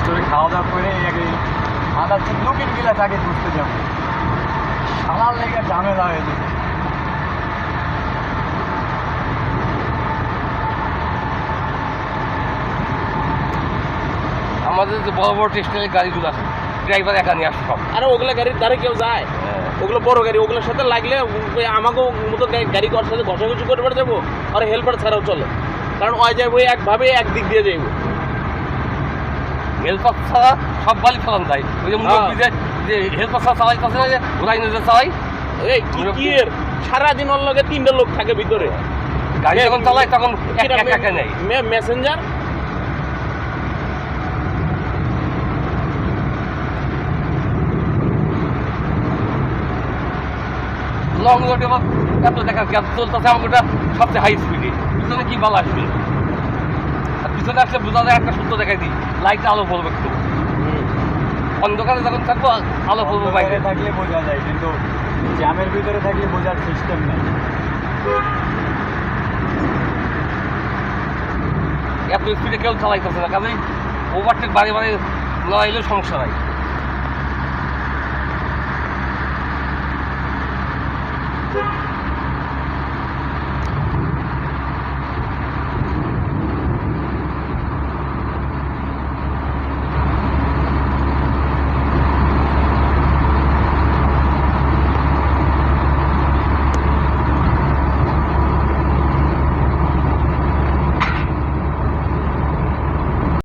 করে খাওয়া দাওয়া করে আগে আদার লুকিন গিলা তাকে বুঝতে যাবো সালার লেগে ঝামেলা হয়ে যেত। আমাদের যে বড় বড় টেক্সটাইলের গাড়িগুলো আছে ড্রাইভার একা নিয়ে আসে সব। আরে ওগুলো গাড়ির দ্বারে কেউ যায়, ওগুলো বড় গাড়ি, ওগুলোর সাথে লাগলে আমাকেও মতো গাড়ি করার সাথে ঘষাঘষি করে বেড়ে যাবো, আর হেল্পার ছাড়াও চলে, কারণ ওই যাইবো একভাবে একদিক দিয়ে যাইবো। হেল্পার ছাড়া সব বালি ফেলান যায়। ওই যে মুরব্বী যে হেল্পার ছাড়া চালাইতেছে না, যে ওরাই নিজে চালাই। এই কি এর সারাদিন ওর লগে 3টা লোক থাকে ভিতরে, গাড়ি যখন চালায় তখন একা নেই মেসেঞ্জার। লং রোডে এত দেখা গ্যাস চলতেছে, আমাকে ওটা সবচেয়ে হাই স্পিডে। পিছনে কি বাল আসবে, আর পিছনে আসলে বোঝা যায় একটা সূত্র দেখাই দিই, লাইটটা আলো পড়বে একটু। অন্ধকারে যখন থাকবো আলো পড়বো বাইরে থাকলে বোঝা যায়, কিন্তু জ্যামের ভিতরে থাকলে বোঝার সিস্টেম নেই। এত স্পিডে কেউ চালাইতেছে না, কাজেই ওভারটেক বারে বারে লড়াইলেও সমস্যা নাই।